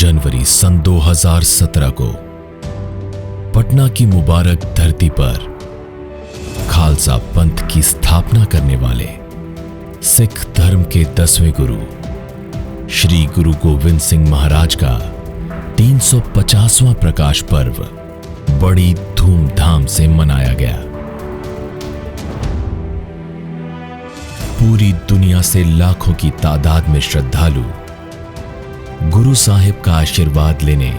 जनवरी सन 2017 को पटना की मुबारक धरती पर खालसा पंथ की स्थापना करने वाले सिख धर्म के 10वें गुरु श्री गुरु गोविंद सिंह महाराज का 350वां प्रकाश पर्व बड़ी धूमधाम से मनाया गया। पूरी दुनिया से लाखों की तादाद में श्रद्धालु गुरु साहिब का आशीर्वाद लेने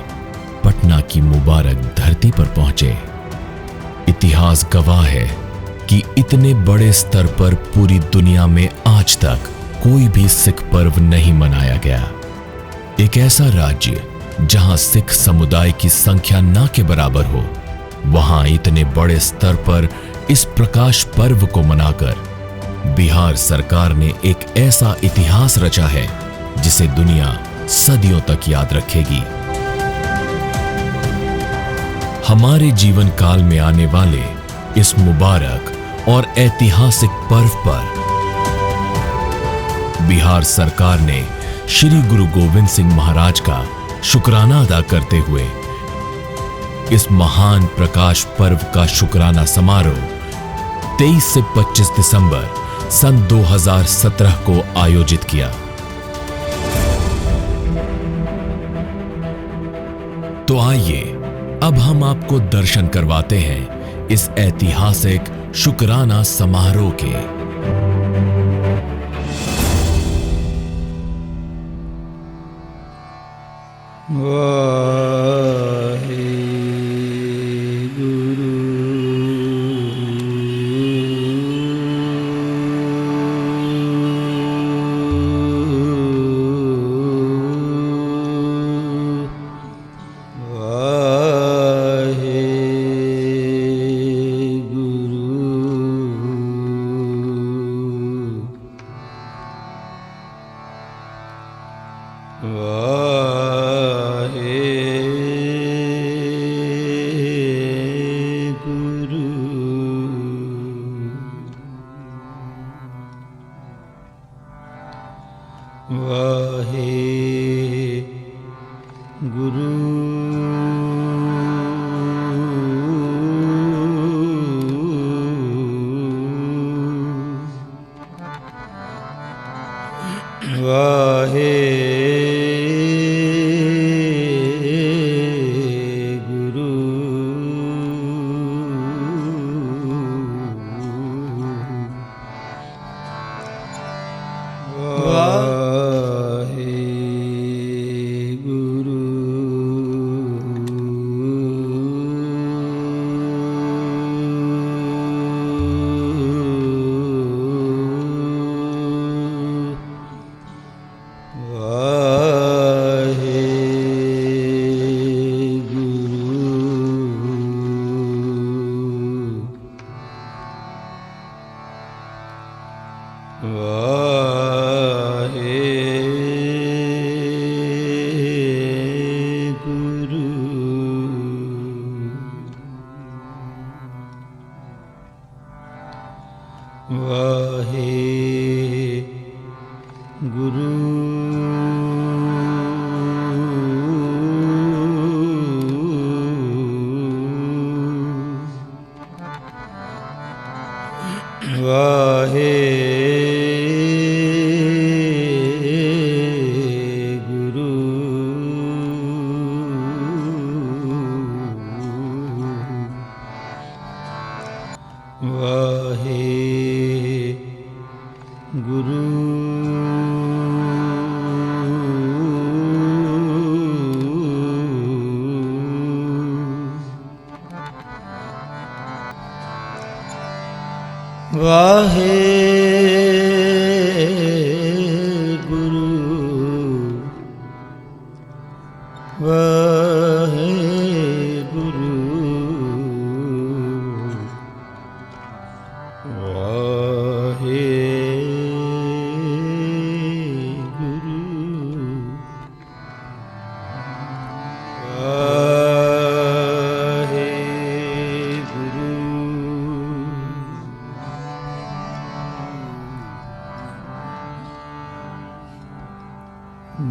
पटना की मुबारक धरती पर पहुंचे। इतिहास गवाह है कि इतने बड़े स्तर पर पूरी दुनिया में आज तक कोई भी सिख पर्व नहीं मनाया गया। एक ऐसा राज्य जहां सिख समुदाय की संख्या ना के बराबर हो, वहां इतने बड़े स्तर पर इस प्रकाश पर्व को मनाकर बिहार सरकार ने एक ऐसा इतिहास रचा है जिसे दुनिया सदियों तक याद रखेगी। हमारे जीवन काल में आने वाले इस मुबारक और ऐतिहासिक पर्व पर बिहार सरकार ने श्री गुरु गोविंद सिंह महाराज का शुक्राना अदा करते हुए इस महान प्रकाश पर्व का शुक्राना समारोह 23 से 25 दिसंबर सन 2017 को आयोजित किया। तो आइए अब हम आपको दर्शन करवाते हैं इस ऐतिहासिक शुक्राना समारोह के।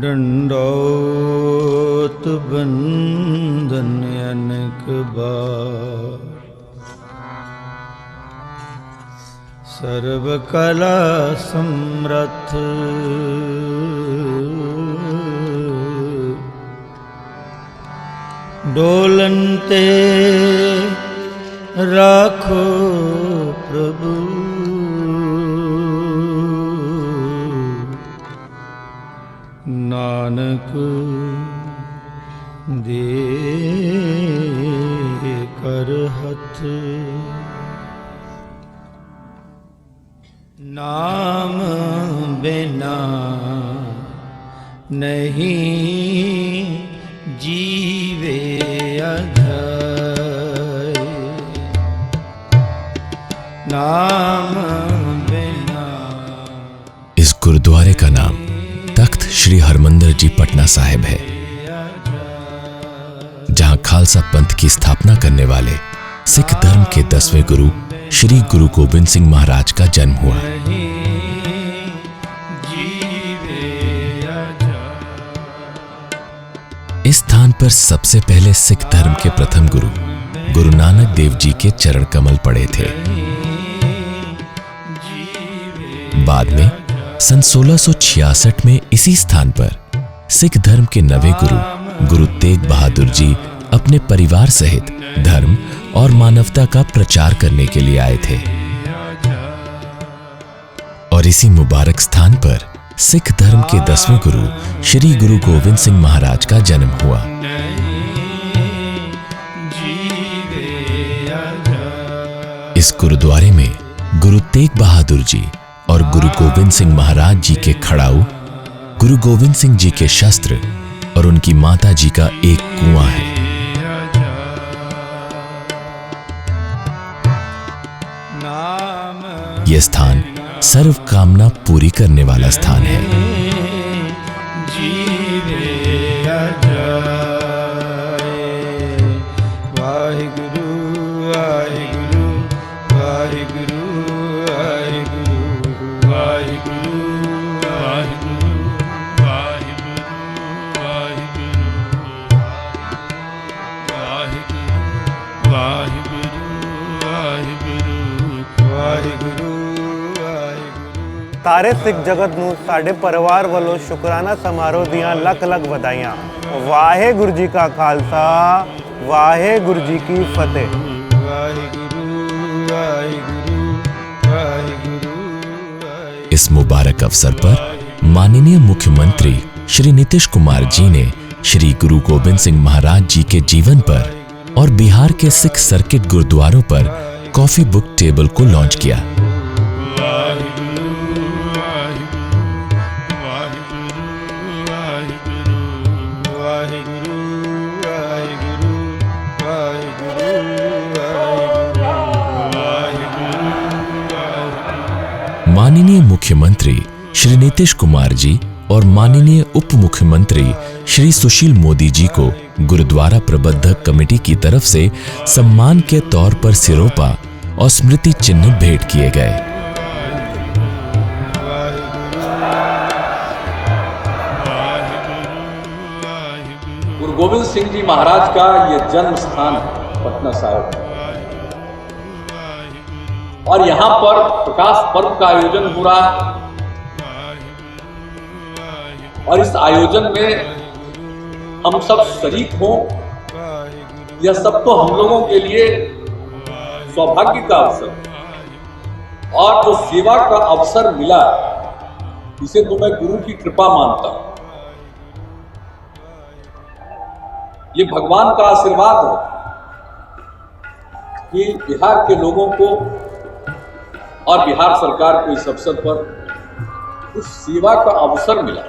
डंडोत ज्योत बंदन अनक बार, सर्व कला समर्थ डोलनते राखो प्रभु, नानक दे कर हथ। नाम बिना नहीं जीवे अधय, नाम बिना। इस गुरुद्वारे का नाम तख्त श्री हरमंदिर जी पटना साहिब है, जहां खालसा पंथ की स्थापना करने वाले सिख धर्म के 10वें गुरु श्री गुरु गोबिंद सिंह महाराज का जन्म हुआ। इस स्थान पर सबसे पहले सिख धर्म के प्रथम गुरु गुरु नानक देव जी के चरण कमल पड़े थे। बाद में सन 1666 में इसी स्थान पर सिख धर्म के नवे गुरु गुरु तेग बहादुर जी अपने परिवार सहित धर्म और मानवता का प्रचार करने के लिए आए थे, और इसी मुबारक स्थान पर सिख धर्म के 10वें गुरु श्री गुरु गोविंद सिंह महाराज का जन्म हुआ। इस गुरुद्वारे में गुरु तेग बहादुर जी और गुरु गोविंद सिंह महाराज जी के खड़ाऊ, गुरु गोविंद सिंह जी के शस्त्र और उनकी माता जी का एक कुआं है। यह स्थान सर्व कामना पूरी करने वाला स्थान है। सारे सिख जगत ਨੂੰ ਸਾਡੇ ਪਰਿਵਾਰ ਵੱਲੋਂ ਸ਼ੁਕਰਾਨਾ ਸਮਾਰੋਹ ਦੀਆਂ ਲੱਖ ਲੱਖ ਵਧਾਈਆਂ। ਵਾਹਿਗੁਰੂ ਜੀ ਕਾ ਖਾਲਸਾ, ਵਾਹਿਗੁਰੂ ਜੀ ਕੀ ਫਤਿਹ। इस मुबारक अवसर पर माननीय मुख्यमंत्री श्री नीतीश कुमार जी ने श्री गुरु गोबिंद सिंह महाराज जी के जीवन पर और बिहार के सिख सर्किट गुरुद्वारों पर कॉफी बुक टेबल को लॉन्च किया। माननीय मुख्यमंत्री श्री नीतीश कुमार जी और माननीय उप मुख्यमंत्री श्री सुशील मोदी जी को गुरुद्वारा प्रबंधक कमेटी की तरफ से सम्मान के तौर पर सिरोपा और स्मृति चिन्ह भेंट किए गए। गुरु गोविंद सिंह जी महाराज का यह जन्म स्थान पटना साहिब, और यहाँ पर प्रकाश पर्व का आयोजन हो रहा है, और इस आयोजन में हम सब शरीक हों, यह सब तो हम लोगों के लिए सौभाग्य का अवसर, और जो सेवा का अवसर मिला इसे तो मैं गुरु की कृपा मानता हूं। ये भगवान का आशीर्वाद है कि बिहार के लोगों को और बिहार सरकार को इस अवसर पर उस सेवा का अवसर मिला।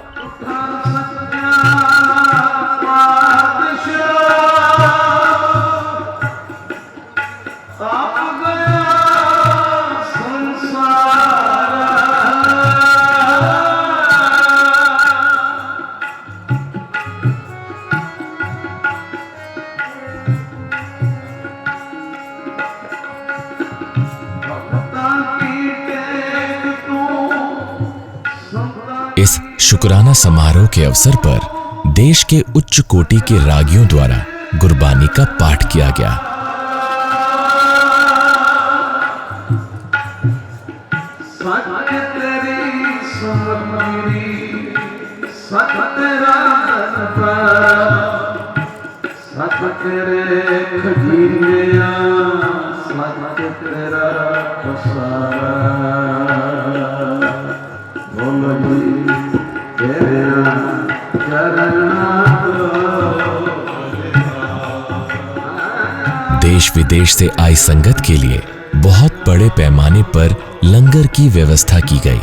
इस शुक्राना समारोह के अवसर पर देश के उच्च कोटि के रागियों द्वारा गुरबानी का पाठ किया गया। देश विदेश से आई संगत के लिए बहुत बड़े पैमाने पर लंगर की व्यवस्था की गई।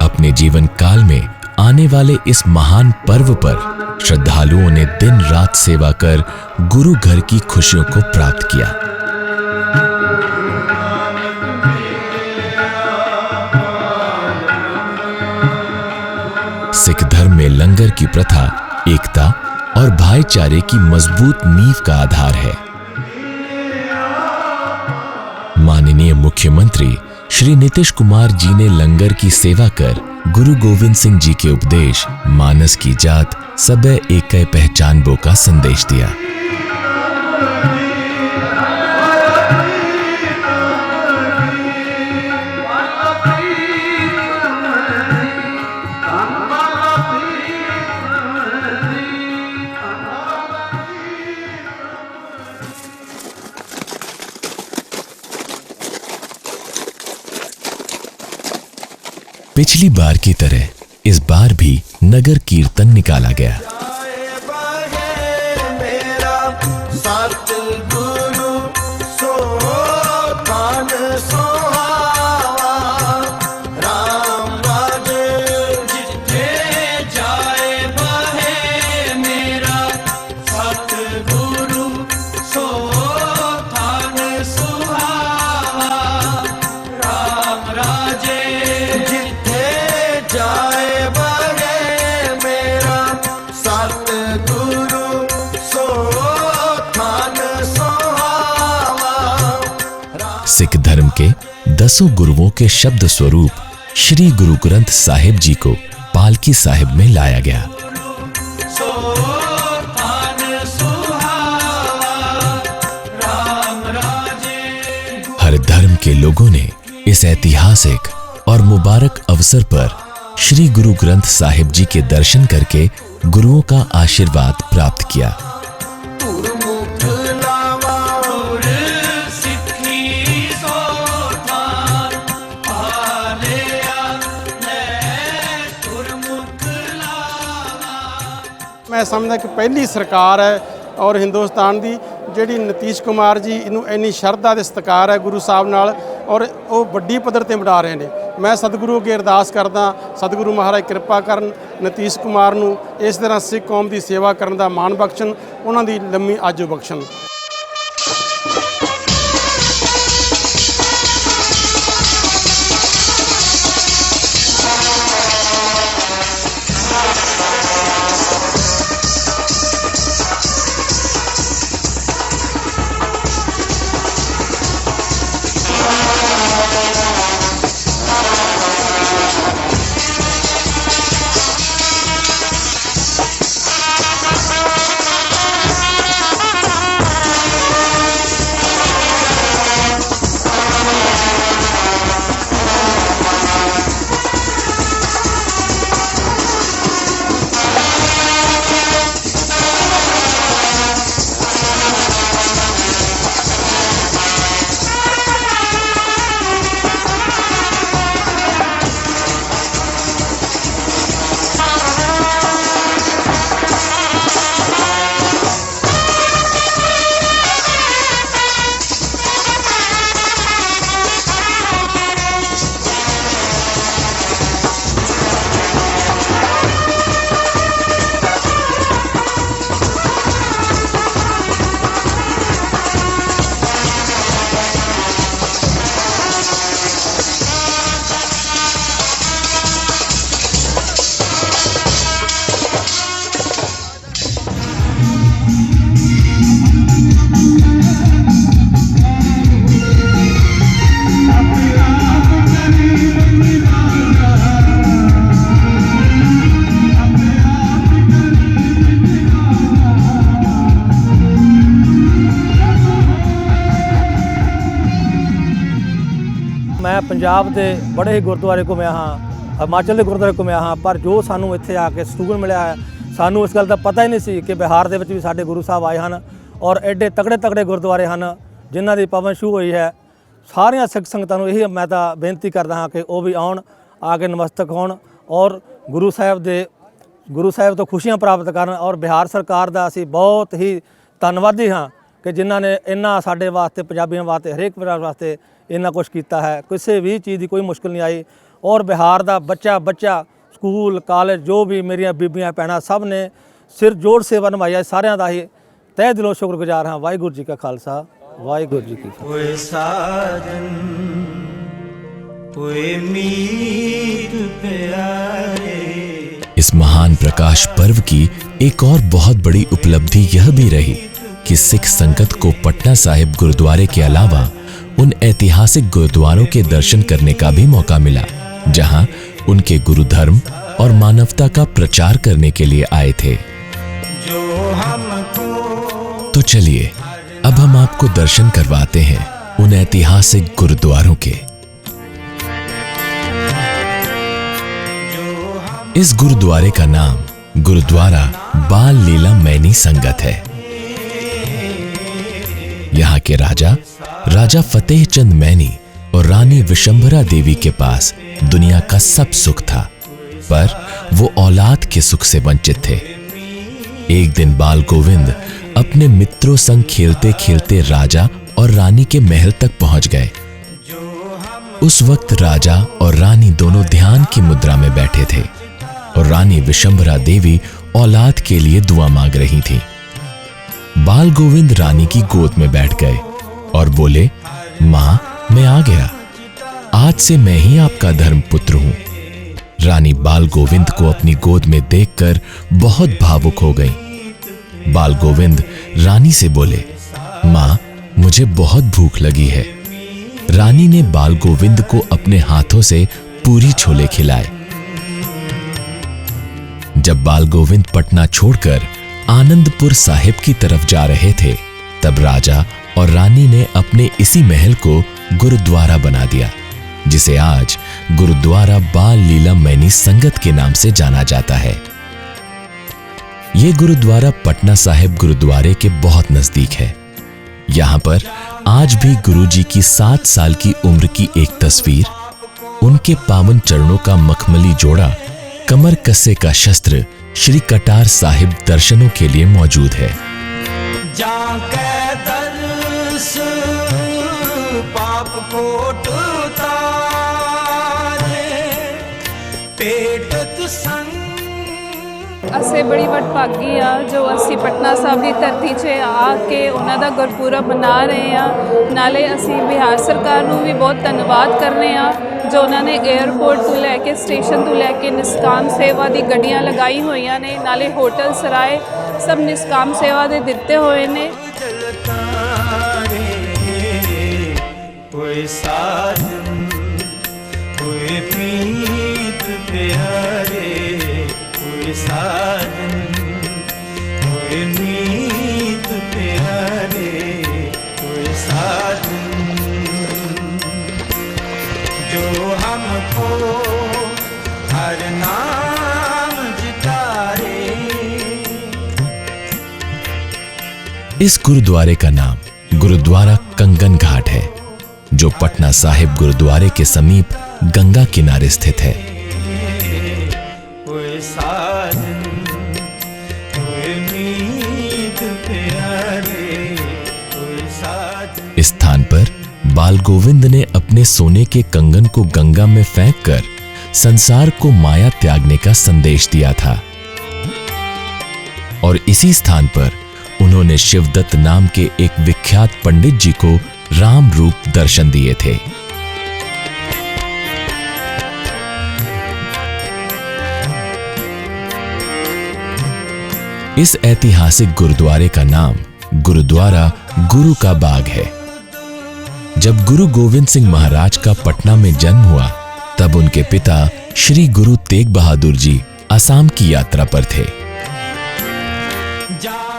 अपने जीवन काल में आने वाले इस महान पर्व पर श्रद्धालुओं ने दिन रात सेवा कर गुरु घर की खुशियों को प्राप्त किया। सिख धर्म में लंगर की प्रथा एकता और भाईचारे की मजबूत नींव का आधार है। माननीय मुख्यमंत्री श्री नीतीश कुमार जी ने लंगर की सेवा कर गुरु गोविंद सिंह जी के उपदेश मानस की जात सबे एकै पहचान बो का संदेश दिया। पिछली बार की तरह इस बार भी नगर कीर्तन निकाला गया। सिख धर्म के 10 गुरुओं के शब्द स्वरूप श्री गुरु ग्रंथ साहिब जी को पालकी साहिब में लाया गया। हर धर्म के लोगों ने इस ऐतिहासिक और मुबारक अवसर पर श्री गुरु ग्रंथ साहिब जी के दर्शन करके गुरुओं का आशीर्वाद प्राप्त किया। मैं समझदा कि पहली सरकार है और हिंदुस्तान की ਜਿਹੜੀ ਨੀਤੀਸ਼ ਕੁਮਾਰ ਜੀ ਇਹਨੂੰ ਇੰਨੀ ਸ਼ਰਧਾ ਤੇ ਸਤਿਕਾਰ ਹੈ ਗੁਰੂ ਸਾਹਿਬ ਨਾਲ ਔਰ ਉਹ ਵੱਡੀ ਪੱਧਰ ਤੇ ਮਨਾ ਰਹੇ ਨੇ। ਮੈਂ ਸਤਿਗੁਰੂ ਅੱਗੇ ਅਰਦਾਸ ਕਰਦਾ ਸਤਿਗੁਰੂ ਮਹਾਰਾਜ ਕਿਰਪਾ ਕਰਨ ਨੀਤੀਸ਼ ਕੁਮਾਰ ਨੂੰ ਇਸ ਤਰ੍ਹਾਂ ਸਿੱਖ ਕੌਮ ਦੀ ਸੇਵਾ ਕਰਨ ਦਾ ਮਾਣ ਬਖਸ਼ਣ, ਉਹਨਾਂ ਦੀ ਲੰਮੀ ਆਜੂ ਬਖਸ਼ਣ। मैं पंजाब के बड़े ही गुरुद्वारे घूमिया हाँ, हिमाचल के गुरुद्वारे घूमिया हाँ, पर जो सानू इत्थे आके सकून मिलिया है, सानू इस गल का पता ही नहीं सी कि बिहार दे विच भी साडे गुरु साहब आए हैं और एडे तगड़े तगड़े गुरुद्वारे हैं जिन्हां दी पवन छूह हुई है। सारियां सिख संगतां नूं यही मैं तां बेनती करदा हाँ कि वो भी आउण, आके नमस्तक होण और गुरु साहब तो खुशियां प्राप्त करन। और बिहार सरकार दा असीं बहुत ही धन्नवादी हाँ कि जिन्हां ने इन्ना साडे वास्ते, पंजाबियों वास्ते, हरेक परिवार वास्ते इन्ना कुछ कीता है। किसी भी चीज़ की कोई मुश्किल नहीं आई और बिहार का बच्चा स्कूल कॉलेज जो भी मेरिया बीबियां भैणां सब ने सिर जोड़ सेवा निभाई है। सारिਆਂ ਦਾ ही तह दिलों शुक्रगुजार हाँ। वाहिगुरू जी का खालसा, वाहिगुरू जी की फतेह। ओए साजन ओए मीत प्यारे। इस महान प्रकाश पर्व की एक और बहुत बड़ी उपलब्धि यह भी रही कि सिख संगत को पटना साहिब गुरुद्वारे के अलावा उन ऐतिहासिक गुरुद्वारों के दर्शन करने का भी मौका मिला जहां उनके गुरु धर्म और मानवता का प्रचार करने के लिए आए थे। जो हमको तो चलिए अब हम आपको दर्शन करवाते हैं उन ऐतिहासिक गुरुद्वारों के। इस गुरुद्वारे का नाम गुरुद्वारा बाल लीला मैनी संगत है। यहाँ के राजा फतेह चंद मैनी और रानी विशंभरा देवी के पास दुनिया का सब सुख था, पर वो औलाद के सुख से वंचित थे। एक दिन बाल गोविंद अपने मित्रों संग खेलते खेलते राजा और रानी के महल तक पहुंच गए। उस वक्त राजा और रानी दोनों ध्यान की मुद्रा में बैठे थे और रानी विशंभरा देवी औलाद के लिए दुआ मांग रही थी। बाल गोविंद रानी की गोद में बैठ गए और बोले, मां, मैं आ गया, आज से मैं ही आपका धर्म पुत्र हूं। रानी बाल गोविंद को अपनी गोद में देखकर बहुत भावुक हो गई। बाल गोविंद रानी से बोले, मां, मुझे बहुत भूख लगी है। रानी ने बाल गोविंद को अपने हाथों से पूरी छोले खिलाए। जब बाल गोविंद पटना छोड़कर आनंदपुर साहिब की तरफ जा रहे थे, तब राजा और रानी ने अपने इसी महल को गुरुद्वारा बना दिया, जिसे आज गुरुद्वारा बाल लीला मैनी संगत के नाम से जाना जाता है। यह गुरुद्वारा पटना साहिब गुरुद्वारे के बहुत नजदीक है। यहाँ पर आज भी गुरुजी की 7 साल की उम्र की एक तस्वीर, उनके पावन चरणों का मखमली जोड़ा, कमर कस्से का शस्त्र श्री कटार साहिब दर्शनों के लिए मौजूद है। जाके दर्श पाप कोट उतारे, पेटत संग ਅਸੀਂ ਬੜੀ ਵਡਭਾਗੀ ਆ ਜੋ ਅਸੀਂ ਪਟਨਾ ਸਾਹਿਬ ਦੀ ਧਰਤੀ 'ਚ ਆ ਕੇ ਉਹਨਾਂ ਦਾ ਗੁਰਪੁਰਬ ਮਨਾ ਰਹੇ ਆ। ਨਾਲੇ ਅਸੀਂ ਬਿਹਾਰ ਸਰਕਾਰ ਨੂੰ ਵੀ ਬਹੁਤ ਧੰਨਵਾਦ ਕਰਨੇ ਆ ਜੋ ਉਹਨਾਂ ਨੇ 에ਅਰਪੋਰਟ ਤੋਂ ਲੈ ਕੇ ਸਟੇਸ਼ਨ ਤੋਂ ਲੈ ਕੇ ਨਿਸਕਾਮ ਸੇਵਾ ਦੀ ਗੱਡੀਆਂ ਲਗਾਈ ਹੋਈਆਂ ਨੇ, ਨਾਲੇ ਹੋਟਲ ਸਰਾਏ ਸਭ ਨਿਸਕਾਮ ਸੇਵਾ ਦੇ ਦਿੱਤੇ ਹੋਏ ਨੇ। कोई साजन कोई प्रीत प्यारे, कोई साजन कोई मीत प्यारे, कोई साजन जो हमको हर नाम जितारे। इस गुरुद्वारे का नाम गुरुद्वारा कंगन घाट है, जो पटना साहिब गुरुद्वारे के समीप गंगा किनारे स्थित है। कोई साजन कोई मीत प्यारे, कोई साजन। इस स्थान पर बाल गोविंद ने अपने सोने के कंगन को गंगा में फेंककर संसार को माया त्यागने का संदेश दिया था और इसी स्थान पर उन्होंने शिवदत्त नाम के एक विख्यात पंडित जी को राम रूप दर्शन दिए थे। इस ऐतिहासिक गुरुद्वारे का नाम गुरुद्वारा गुरु का बाग है। जब गुरु गोविंद सिंह महाराज का पटना में जन्म हुआ, तब उनके पिता श्री गुरु तेग बहादुर जी असम की यात्रा पर थे।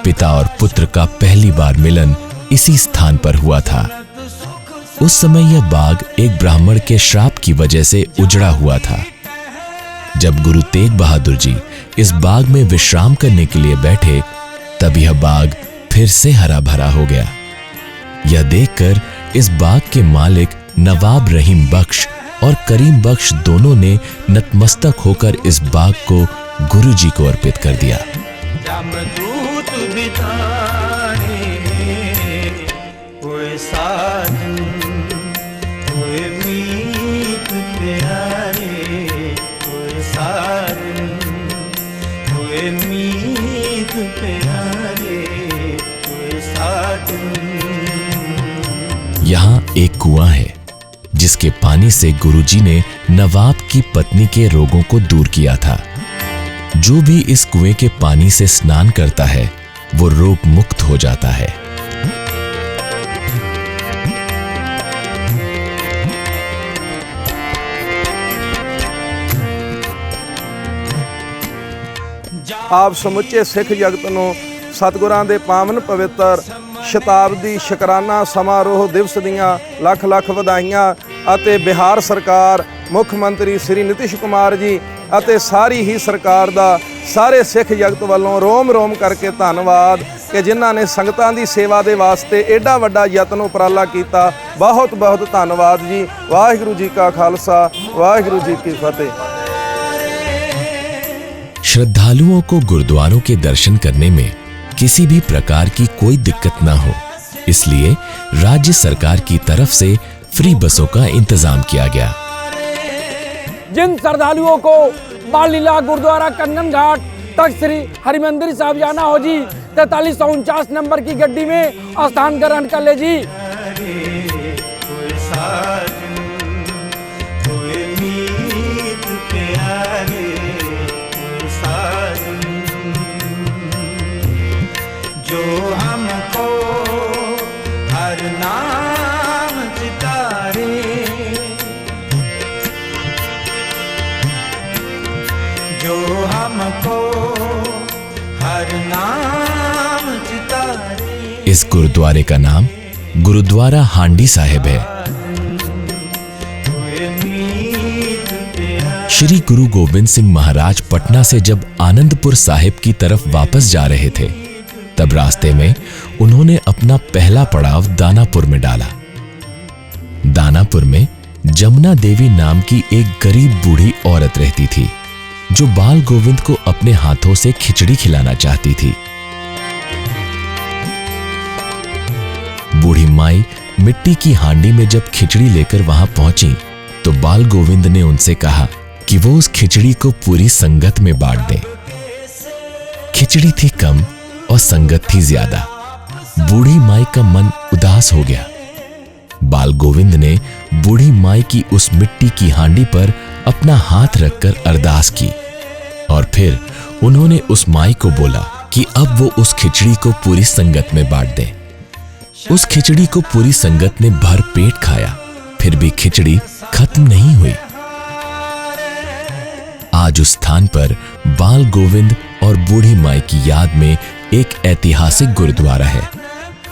पिता और पुत्र का पहली बार मिलन इसी स्थान पर हुआ था। उस समय यह बाग एक ब्राह्मण के श्राप की वजह से उजड़ा हुआ था। जब गुरु तेग बहादुर जी इस बाग में विश्राम करने के लिए बैठे, तब यह बाग फिर से हरा भरा हो गया। यह देखकर इस बाग के मालिक नवाब रहीम बख्श और करीम बख्श दोनों ने नतमस्तक होकर इस बाग को गुरु जी को अर्पित कर दिया। जमदूत बिताने कोई साजन कोई मीत प्यारे, कोई साजन कोई मीत प्यारे, कोई साजन। यहाँ एक कुआं है जिसके पानी से गुरुजी ने नवाब की पत्नी के रोगों को दूर किया था। जो भी इस कुएं के पानी से स्नान करता है वो रोग मुक्त हो जाता है। ਆਪ ਸਮੁੱਚੇ ਸਿੱਖ ਜਗਤ ਨੂੰ ਸਤਿਗੁਰਾਂ ਦੇ ਪਾਵਨ ਪਵਿੱਤਰ ਸ਼ਤਾਬਦੀ ਸ਼ੁਕਰਾਨਾ ਸਮਾਰੋਹ ਦਿਵਸ ਦੀਆਂ ਲੱਖ ਲੱਖ ਵਧਾਈਆਂ ਅਤੇ ਬਿਹਾਰ ਸਰਕਾਰ ਮੁੱਖ ਮੰਤਰੀ ਸ੍ਰੀ ਨਿਤਿਸ਼ ਕੁਮਾਰ ਜੀ ਅਤੇ ਸਾਰੀ ਹੀ ਸਰਕਾਰ ਦਾ ਸਾਰੇ ਸਿੱਖ ਜਗਤ ਵੱਲੋਂ ਰੋਮ ਰੋਮ ਕਰਕੇ ਧੰਨਵਾਦ ਕਿ ਜਿਨ੍ਹਾਂ ਨੇ ਸੰਗਤਾਂ ਦੀ ਸੇਵਾ ਦੇ ਵਾਸਤੇ ਐਡਾ ਵੱਡਾ ਯਤਨ ਉਪਰਾਲਾ ਕੀਤਾ। ਬਹੁਤ ਬਹੁਤ ਧੰਨਵਾਦ ਜੀ। ਵਾਹਿਗੁਰੂ ਜੀ ਕਾ ਖਾਲਸਾ, ਵਾਹਿਗੁਰੂ ਜੀ ਕੀ ਫਤਿਹ। श्रद्धालुओं को गुरुद्वारों के दर्शन करने में किसी भी प्रकार की कोई दिक्कत न हो, इसलिए राज्य सरकार की तरफ से फ्री बसों का इंतजाम किया गया। जिन श्रद्धालुओं को बाल लीला गुरुद्वारा कंगन घाट तक श्री हरिमंदिर साहब जाना हो जी, 4349 नंबर की गड्डी में स्थान ग्रहण कर ले जी। जो हमको हर नाम चितारे, जो हमको हर नाम चितारे। इस गुरुद्वारे का नाम गुरुद्वारा हांडी साहिब है। श्री गुरु गोविंद सिंह महाराज पटना से जब आनंदपुर साहिब की तरफ वापस जा रहे थे, तब रास्ते में उन्होंने अपना पहला पड़ाव दानापुर में डाला। दानापुर में जमुना देवी नाम की एक गरीब बूढ़ी औरत रहती थी, जो बाल गोविंद को अपने हाथों से खिचड़ी खिलाना चाहती थी। बूढ़ी माई मिट्टी की हांडी में जब खिचड़ी लेकर वहां पहुंची, तो बाल गोविंद ने उनसे कहा कि वो उस खिचड़ी को पूरी संगत में बांट दें। खिचड़ी थी कम और संगत थी ज्यादा। बूढ़ी माई का मन उदास हो गया। बाल गोविंद ने बूढ़ी माई की उस मिट्टी की हांडी पर अपना हाथ रखकर अरदास की और फिर उन्होंने उस माई को बोला कि अब वो उस खिचड़ी को पूरी संगत में बांट दें। उस खिचड़ी को पूरी संगत ने भर पेट खाया, फिर भी खिचड़ी खत्म नहीं हुई। आज उस स्थान पर बाल गोविंद और बूढ़ी माई की याद में एक ऐतिहासिक गुरुद्वारा है,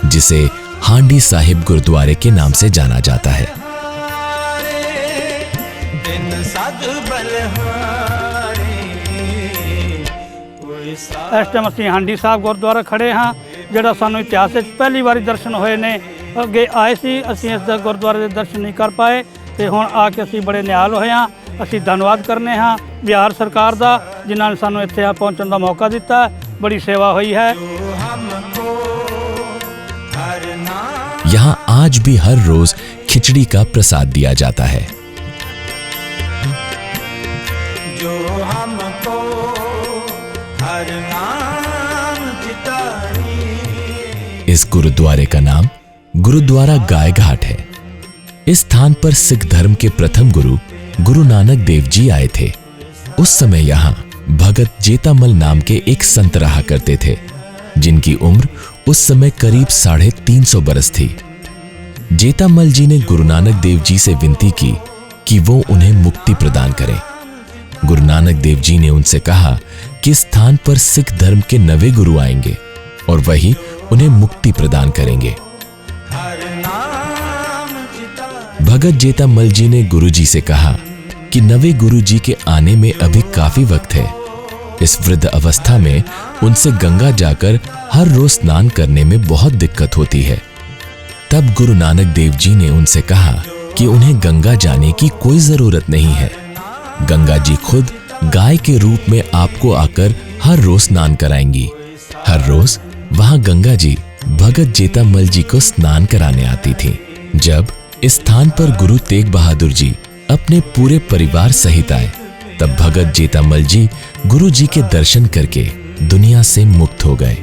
जिसे हांडी साहिब गुरुद्वारे के नाम से जाना जाता है। इस टाइम असीं हांडी साहब गुरुद्वारा खड़े हाँ, जिहड़ा सानूं इतिहास विच पहली बारी दर्शन होए ने। अगे आए सी, असीं इस गुरुद्वारे दे दर्शन नहीं कर पाए, ते हुण आके असीं बड़े निहाल होए हाँ। असीं धन्नवाद करने हाँ बिहार सरकार दा, जिन्हां ने सानूं इत्थे पहुंचण दा मौका दिता। बड़ी सेवा हुई है। यहाँ आज भी हर रोज खिचड़ी का प्रसाद दिया जाता है। जो हमको हर नाम चितारे। इस गुरुद्वारे का नाम गुरुद्वारा गाय घाट है। इस स्थान पर सिख धर्म के प्रथम गुरु गुरु नानक देव जी आए थे। उस समय यहाँ भगत जेतामल नाम के एक संत रहा करते थे, जिनकी उम्र उस समय करीब 350 बरस थी। जेतामल जी ने गुरु नानक देव जी से विनती की कि वो उन्हें मुक्ति प्रदान करें। गुरु नानक देव जी ने उनसे कहा कि स्थान पर सिख धर्म के नवे गुरु आएंगे और वही उन्हें मुक्ति प्रदान करेंगे। भगत जेतामल जी ने गुरुजी से कहा कि नवे गुरुजी के आने में अभी काफी वक्त है। इस वृद्ध अवस्था में उनसे गंगा जाकर हर रोज स्नान करने में बहुत दिक्कत होती है। तब गुरु नानक देव जी ने उनसे कहा कि उन्हें गंगा जाने की कोई जरूरत नहीं है। गंगा जी खुद गाय के रूप में आपको आकर हर रोज स्नान कराएंगी। हर रोज वहां गंगा जी भगत जेतामल जी को स्नान कराने आती थी। जब इस स्थान पर गुरु तेग बहादुर जी अपने पूरे परिवार सहित आए, तब भगत जेतामल जी गुरु जी के दर्शन करके दुनिया से मुक्त हो गए।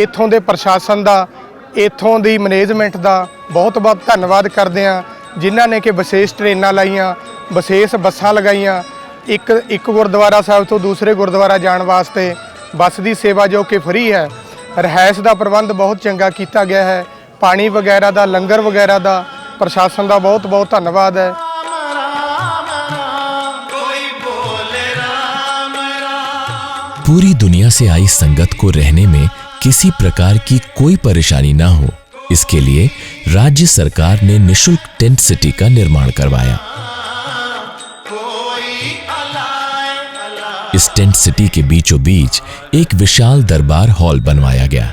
ਇੱਥੋਂ ਦੇ ਪ੍ਰਸ਼ਾਸਨ ਦਾ, ਇੱਥੋਂ ਦੀ ਮੈਨੇਜਮੈਂਟ ਦਾ ਬਹੁਤ-ਬਹੁਤ ਧੰਨਵਾਦ ਕਰਦੇ ਹਾਂ, ਜਿਨ੍ਹਾਂ ਨੇ ਕਿ ਵਿਸ਼ੇਸ਼ ਟ੍ਰੇਨਾਂ ਲਾਈਆਂ, ਵਿਸ਼ੇਸ਼ ਬੱਸਾਂ ਲਗਾਈਆਂ। ਇੱਕ ਗੁਰਦੁਆਰਾ ਸਾਹਿਬ ਤੋਂ ਦੂਸਰੇ ਗੁਰਦੁਆਰਾ ਜਾਣ ਵਾਸਤੇ ਬੱਸ ਦੀ ਸੇਵਾ ਜੋ ਕਿ ਫ੍ਰੀ ਹੈ। ਰਿਹਾਇਸ਼ ਦਾ ਪ੍ਰਬੰਧ ਬਹੁਤ ਚੰਗਾ ਕੀਤਾ ਗਿਆ ਹੈ। ਪਾਣੀ ਵਗੈरह ਦਾ, ਲੰਗਰ ਵਗੈरह ਦਾ ਪ੍ਰਸ਼ਾਸਨ ਦਾ ਬਹੁਤ-ਬਹੁਤ ਧੰਨਵਾਦ ਹੈ। पूरी दुनिया से आई संगत को रहने में किसी प्रकार की कोई परेशानी ना हो, इसके लिए राज्य सरकार ने निशुल्क टेंट सिटी का निर्माण करवाया। इस टेंट सिटी के बीचों बीच एक विशाल दरबार हॉल बनवाया गया,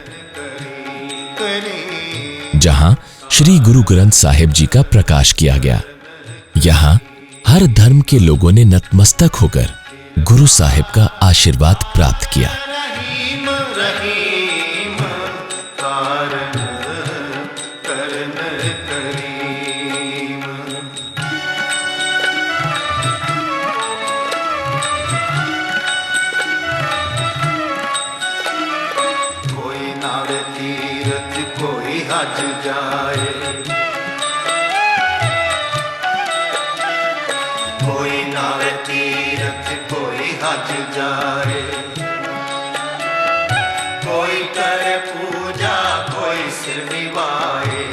जहां श्री गुरु ग्रंथ साहिब जी का प्रकाश किया गया। यहां हर धर्म के लोगों ने नतमस्तक होकर गुरु साहिब का आशीर्वाद प्राप्त किया। कोई नावे तीरथ कोई हज जाए, कोई नावे तीरथ कोई हज जाए, कोई करे पूजा कोई सिर निभाए,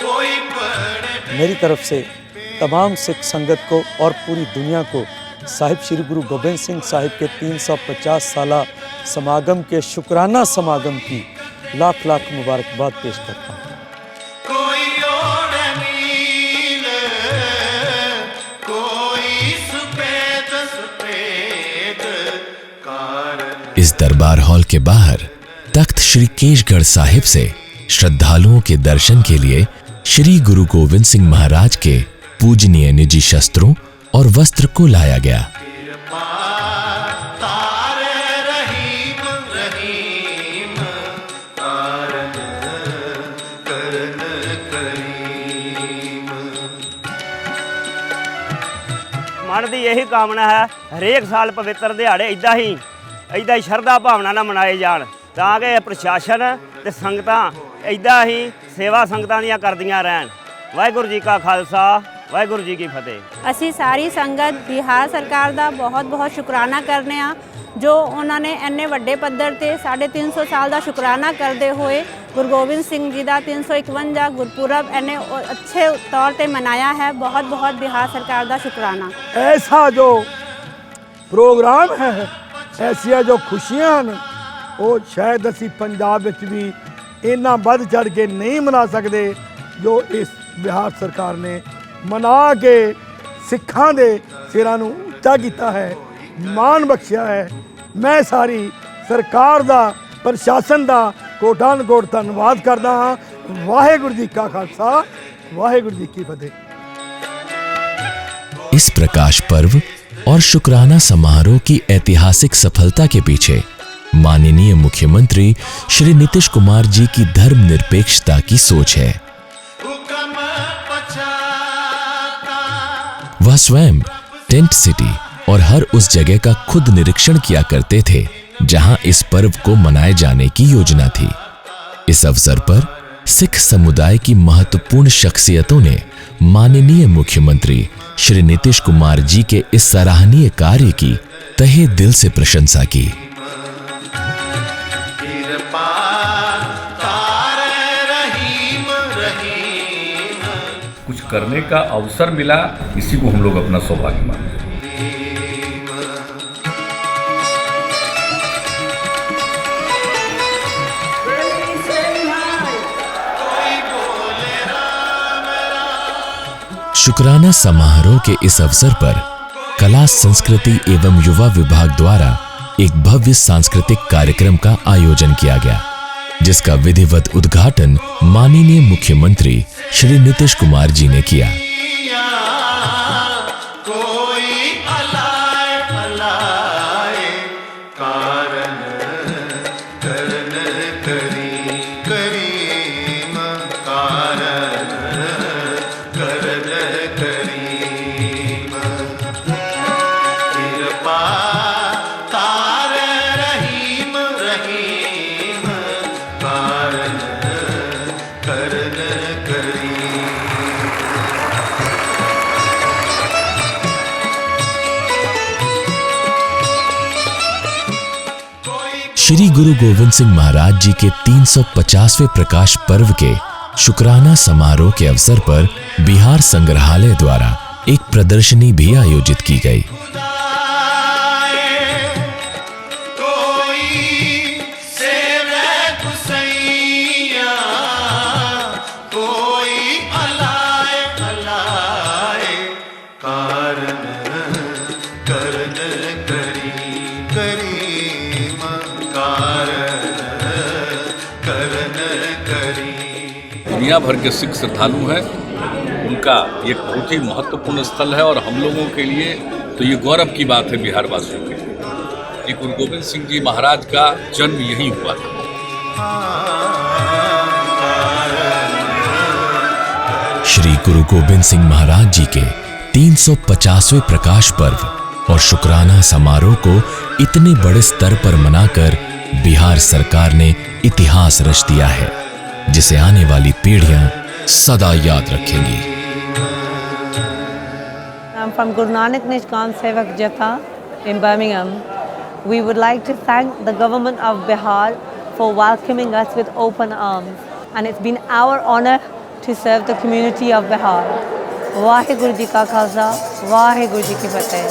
कोई पढ़े। मेरी तरफ से तमाम सिख संगत को और पूरी दुनिया को साहिब श्री गुरु गोबिंद सिंह साहिब के 350 साला समागम के शुक्राना समागम की लाख लाख मुबारकबाद पेश करता हूँ। कोई ओढ़ नील, कोई सफेद सफेद कारण। इस दरबार हॉल के बाहर तख्त श्री केशगढ़ साहिब से श्रद्धालुओं के दर्शन के लिए श्री गुरु गोविंद सिंह महाराज के पूजनीय निजी शस्त्रों और वस्त्र को लाया गया। मन की यही कामना है हरेक साल पवित्र दिहाड़े इदा ही शरधा भावना नाल मनाए जाण, ताकि प्रशासन ते संगतां इदा ही सेवा संगतां दीयां करदियां रहन। वाहिगुरू जी का खालसा, वाहिगुरू जी की फतेह। ਅਸੀਂ ਸਾਰੀ ਸੰਗਤ ਬਿਹਾਰ ਸਰਕਾਰ ਦਾ ਬਹੁਤ ਸ਼ੁਕਰਾਨਾ ਕਰਨੇ ਆ, ਜੋ ਉਹਨਾਂ ਨੇ ਇੰਨੇ ਵੱਡੇ ਪੱਧਰ ਤੇ 350 ਸਾਲ ਦਾ ਸ਼ੁਕਰਾਨਾ ਕਰਦੇ ਹੋਏ ਗੁਰੂ ਗੋਬਿੰਦ ਸਿੰਘ ਜੀ ਦਾ 351 ਗੁਰਪੁਰਬ ਇੰਨੇ अच्छे तौर पे मनाया है। बहुत बिहार सरकार का शुक्राना। ऐसा जो प्रोग्राम है, ऐसिया जो खुशियां हैं, वो शायद असी पंजाब विच भी इन्ना बढ़ चढ़ के नहीं मना सकते जो इस बिहार सरकार ने मना के सिखां दे सिरां नूं उच्चा कीता है, मान बख्शिया है। मैं सारी सरकार दा, प्रशासन दा कोटान कोट धन्नवाद करदा हाँ। वाहिगुरू जी का खालसा, वाहिगुरू जी की फतेह। इस प्रकाश पर्व और शुक्राना समारोह की ऐतिहासिक सफलता के पीछे माननीय मुख्यमंत्री श्री नीतीश कुमार जी की धर्मनिरपेक्षता की सोच है। वह स्वयं टेंट सिटी और हर उस जगह का खुद निरीक्षण किया करते थे जहां इस पर्व को मनाए जाने की योजना थी। इस अवसर पर सिख समुदाय की महत्वपूर्ण शख्सियतों ने माननीय मुख्यमंत्री श्री नीतीश कुमार जी के इस सराहनीय कार्य की तहे दिल से प्रशंसा की। कुछ करने का अवसर मिला, इसी को हम लोग अपना सौभाग्य मानते हैं। शुक्राना समारोह के इस अवसर पर कला संस्कृति एवं युवा विभाग द्वारा एक भव्य सांस्कृतिक कार्यक्रम का आयोजन किया गया, जिसका विधिवत उद्घाटन माननीय मुख्यमंत्री श्री नीतीश कुमार जी ने किया। कोई अलाए अलाए कारण करन करी करीम कारण करन करीम कृपा तार रहीम रहीम कारण करन करीम। श्री गुरु गोविंद सिंह महाराज जी के 350वें प्रकाश पर्व के शुक्राना समारोह के अवसर पर बिहार संग्रहालय द्वारा एक प्रदर्शनी भी आयोजित की गई। कोई सेवे गुसैया कोई अलाए अलाए कारण करन करी करीम कारण करन करी। दुनिया भर के सिख श्रद्धालु हैं, उनका एक बहुत ही महत्वपूर्ण स्थल है और हम लोगों के लिए तो ये गौरव की बात है बिहार वासियों के लिए कि गुरु गोविंद सिंह जी महाराज का जन्म यहीं हुआ था। श्री गुरु गोविंद सिंह महाराज जी के 350वें प्रकाश पर्व और शुक्राना समारोह को इतने बड़े स्तर पर मनाकर बिहार सरकार ने इतिहास रच दिया है, जिसे आने वाली पीढ़ियां सदा याद रखेंगी। I'm from Guru Nanak Nishkan Sevak Jatha in Birmingham. We would like to thank the government of Bihar for welcoming us with open arms, and it's been our honor to serve the community of Bihar. Vaheguru Ji Ka Khalsa, Vaheguru Ji Ki Fateh।